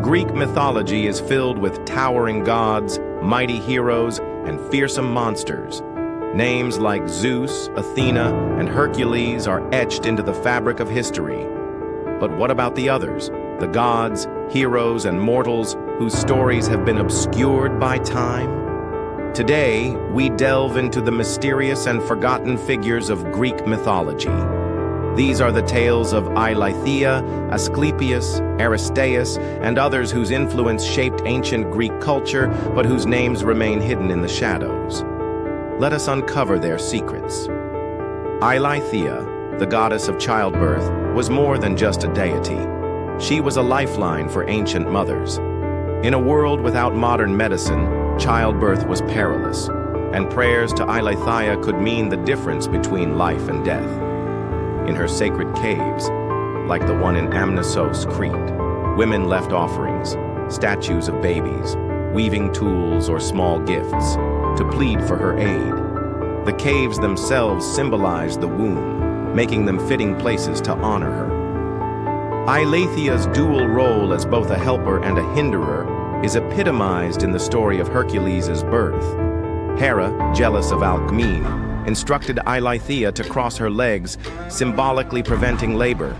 Greek mythology is filled with towering gods, mighty heroes, and fearsome monsters. Names like Zeus, Athena, and Hercules are etched into the fabric of history. But what about the others? The gods, heroes, and mortals whose stories have been obscured by time? Today, we delve into the mysterious and forgotten figures of Greek mythology. These are the tales of Eileithyia, Asclepius, Aristaeus, and others whose influence shaped ancient Greek culture, but whose names remain hidden in the shadows. Let us uncover their secrets. Eileithyia, the goddess of childbirth, was more than just a deity. She was a lifeline for ancient mothers. In a world without modern medicine, childbirth was perilous, and prayers to Eileithyia could mean the difference between life and death. In her sacred caves, like the one in Amnisos, Crete, women left offerings, statues of babies, weaving tools or small gifts, to plead for her aid. The caves themselves symbolized the womb, making them fitting places to honor her. Eileithyia's dual role as both a helper and a hinderer is epitomized in the story of Hercules' birth. Hera, jealous of Alcmene, instructed Eileithyia to cross her legs, symbolically preventing labor.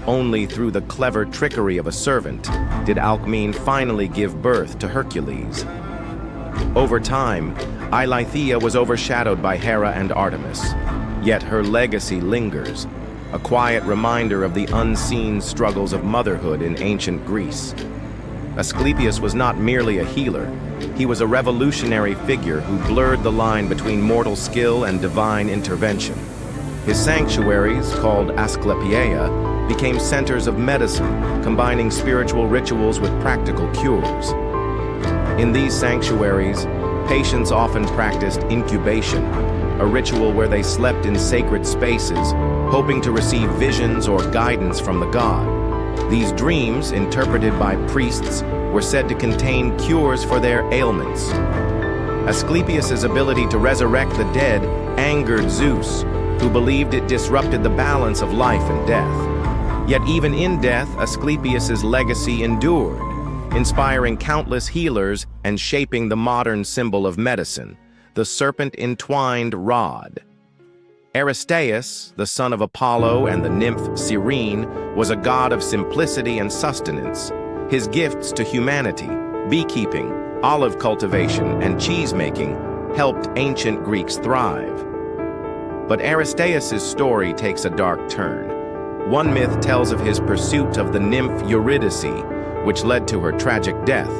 Only through the clever trickery of a servant did Alcmene finally give birth to Hercules. Over time, Eileithyia was overshadowed by Hera and Artemis, yet her legacy lingers, a quiet reminder of the unseen struggles of motherhood in ancient Greece. Asclepius was not merely a healer, he was a revolutionary figure who blurred the line between mortal skill and divine intervention. His sanctuaries, called Asclepiae, became centers of medicine, combining spiritual rituals with practical cures. In these sanctuaries, patients often practiced incubation, a ritual where they slept in sacred spaces, hoping to receive visions or guidance from the god. These dreams, interpreted by priests, were said to contain cures for their ailments. Asclepius's ability to resurrect the dead angered Zeus, who believed it disrupted the balance of life and death. Yet even in death, Asclepius's legacy endured, inspiring countless healers and shaping the modern symbol of medicine, the serpent-entwined rod. Aristaeus, the son of Apollo and the nymph Cyrene, was a god of simplicity and sustenance. His gifts to humanity, beekeeping, olive cultivation, and cheese-making helped ancient Greeks thrive. But Aristaeus' story takes a dark turn. One myth tells of his pursuit of the nymph Eurydice, which led to her tragic death.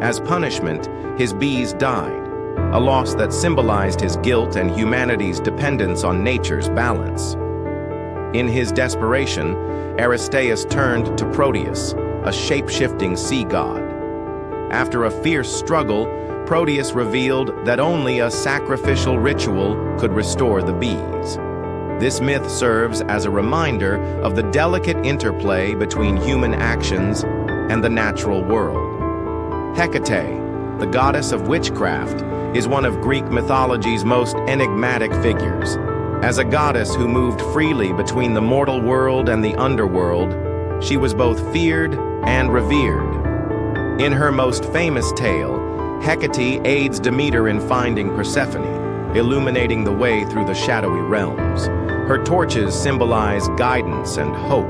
As punishment, his bees died, a loss that symbolized his guilt and humanity's dependence on nature's balance. In his desperation, Aristaeus turned to Proteus, a shape-shifting sea god. After a fierce struggle, Proteus revealed that only a sacrificial ritual could restore the bees. This myth serves as a reminder of the delicate interplay between human actions and the natural world. Hecate, the goddess of witchcraft, is one of Greek mythology's most enigmatic figures. As a goddess who moved freely between the mortal world and the underworld, she was both feared and revered. In her most famous tale, Hecate aids Demeter in finding Persephone, illuminating the way through the shadowy realms. Her torches symbolize guidance and hope,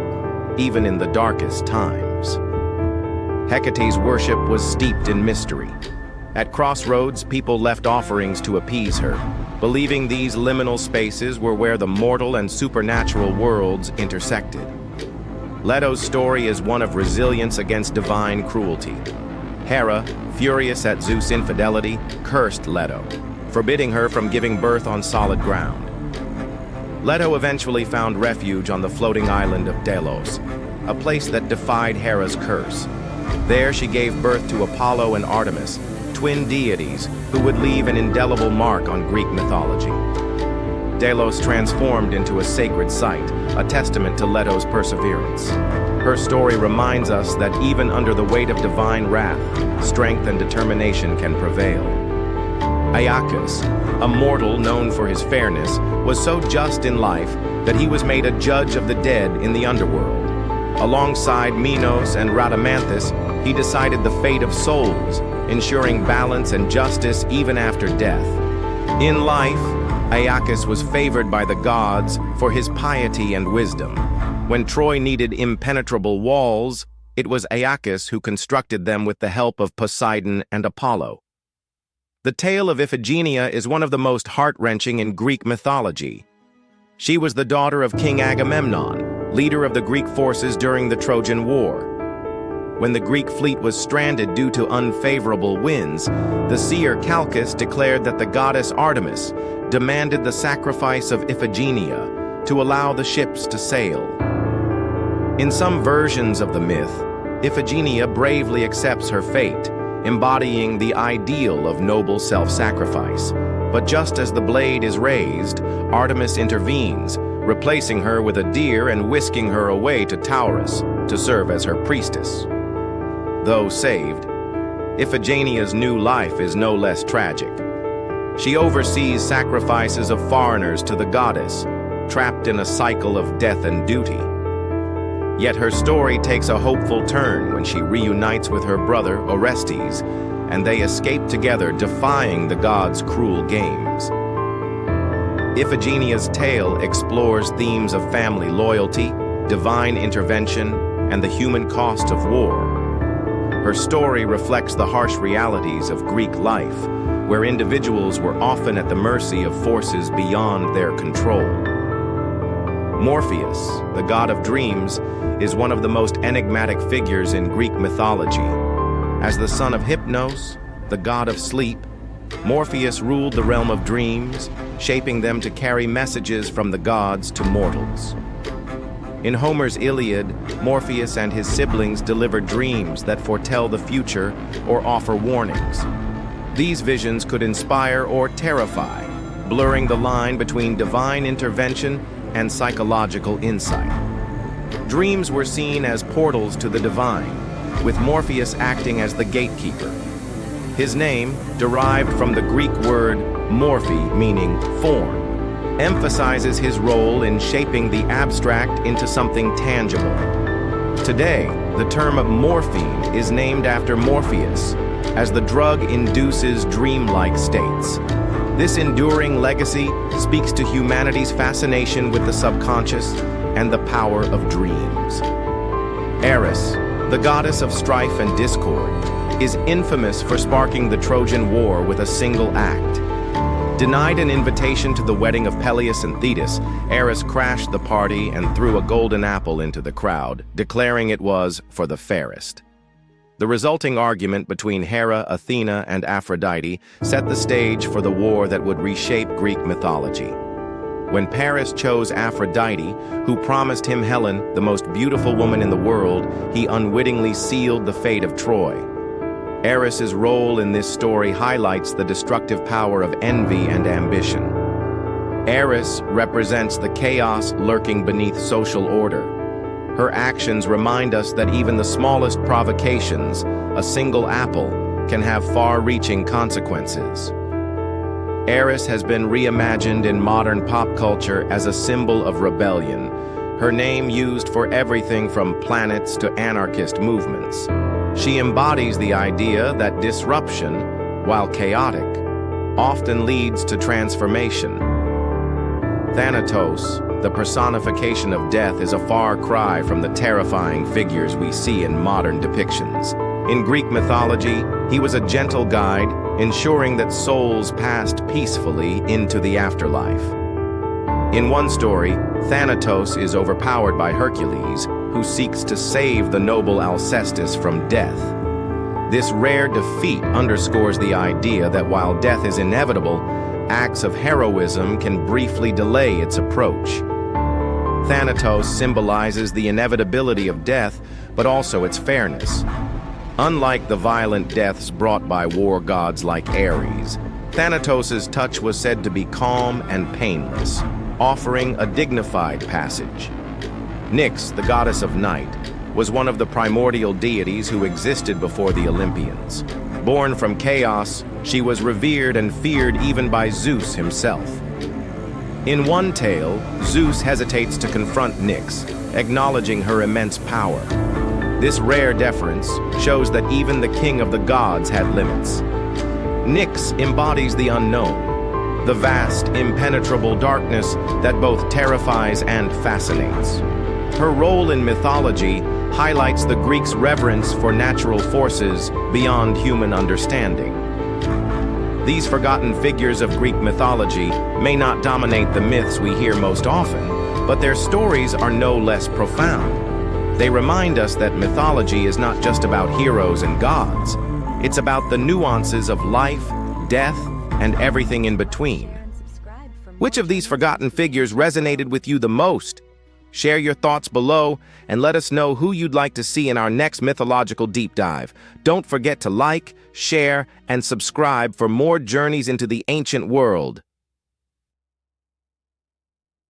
even in the darkest times. Hecate's worship was steeped in mystery. At Crossroads, people left offerings to appease her, believing these liminal spaces were where the mortal and supernatural worlds intersected. Leto's story is one of resilience against divine cruelty. Hera, furious at Zeus' infidelity, cursed Leto, forbidding her from giving birth on solid ground. Leto eventually found refuge on the floating island of Delos, a place that defied Hera's curse. There she gave birth to Apollo and Artemis, twin deities who would leave an indelible mark on Greek mythology. Delos transformed into a sacred site, a testament to Leto's perseverance. Her story reminds us that even under the weight of divine wrath, strength and determination can prevail. Aeacus, a mortal known for his fairness, was so just in life that he was made a judge of the dead in the underworld. Alongside Minos and Rhadamanthus, He decided the fate of souls, ensuring balance and justice even after death. In life, Aeacus was favored by the gods for his piety and wisdom. When Troy needed impenetrable walls, it was Aeacus who constructed them with the help of Poseidon and Apollo. The tale of Iphigenia is one of the most heart-wrenching in Greek mythology. She was the daughter of King Agamemnon, leader of the Greek forces during the Trojan War. When the Greek fleet was stranded due to unfavorable winds, the seer Calchas declared that the goddess Artemis demanded the sacrifice of Iphigenia to allow the ships to sail. In some versions of the myth, Iphigenia bravely accepts her fate, embodying the ideal of noble self-sacrifice. But just as the blade is raised, Artemis intervenes, replacing her with a deer and whisking her away to Taurus to serve as her priestess. Though saved, Iphigenia's new life is no less tragic. She oversees sacrifices of foreigners to the goddess, trapped in a cycle of death and duty. Yet her story takes a hopeful turn when she reunites with her brother Orestes, and they escape together, defying the gods' cruel games. Iphigenia's tale explores themes of family loyalty, divine intervention, and the human cost of war. Her story reflects the harsh realities of Greek life, where individuals were often at the mercy of forces beyond their control. Morpheus, the god of dreams, is one of the most enigmatic figures in Greek mythology. As the son of Hypnos, the god of sleep, Morpheus ruled the realm of dreams, shaping them to carry messages from the gods to mortals. In Homer's Iliad, Morpheus and his siblings deliver dreams that foretell the future or offer warnings. These visions could inspire or terrify, blurring the line between divine intervention and psychological insight. Dreams were seen as portals to the divine, with Morpheus acting as the gatekeeper. His name, derived from the Greek word morphe, meaning form, emphasizes his role in shaping the abstract into something tangible. Today, the term morphine is named after Morpheus, as the drug induces dreamlike states. This enduring legacy speaks to humanity's fascination with the subconscious and the power of dreams. Eris, the goddess of strife and discord, is infamous for sparking the Trojan War with a single act. Denied an invitation to the wedding of Peleus and Thetis, Eris crashed the party and threw a golden apple into the crowd, declaring it was for the fairest. The resulting argument between Hera, Athena, and Aphrodite set the stage for the war that would reshape Greek mythology. When Paris chose Aphrodite, who promised him Helen, the most beautiful woman in the world, he unwittingly sealed the fate of Troy. Eris's role in this story highlights the destructive power of envy and ambition. Eris represents the chaos lurking beneath social order. Her actions remind us that even the smallest provocations, a single apple, can have far-reaching consequences. Eris has been reimagined in modern pop culture as a symbol of rebellion, her name used for everything from planets to anarchist movements. She embodies the idea that disruption, while chaotic, often leads to transformation. Thanatos, the personification of death, is a far cry from the terrifying figures we see in modern depictions. In Greek mythology, he was a gentle guide, ensuring that souls passed peacefully into the afterlife. In one story, Thanatos is overpowered by Hercules, who seeks to save the noble Alcestis from death. This rare defeat underscores the idea that while death is inevitable, acts of heroism can briefly delay its approach. Thanatos symbolizes the inevitability of death, but also its fairness. Unlike the violent deaths brought by war gods like Ares, Thanatos' touch was said to be calm and painless, offering a dignified passage. Nyx, the goddess of night, was one of the primordial deities who existed before the Olympians. Born from chaos, she was revered and feared even by Zeus himself. In one tale, Zeus hesitates to confront Nyx, acknowledging her immense power. This rare deference shows that even the king of the gods had limits. Nyx embodies the unknown, the vast, impenetrable darkness that both terrifies and fascinates. Her role in mythology highlights the Greeks' reverence for natural forces beyond human understanding. These forgotten figures of Greek mythology may not dominate the myths we hear most often, but their stories are no less profound. They remind us that mythology is not just about heroes and gods. It's about the nuances of life, death, and everything in between. Which of these forgotten figures resonated with you the most? Share your thoughts below and let us know who you'd like to see in our next mythological deep dive. Don't forget to like, share, and subscribe for more journeys into the ancient world.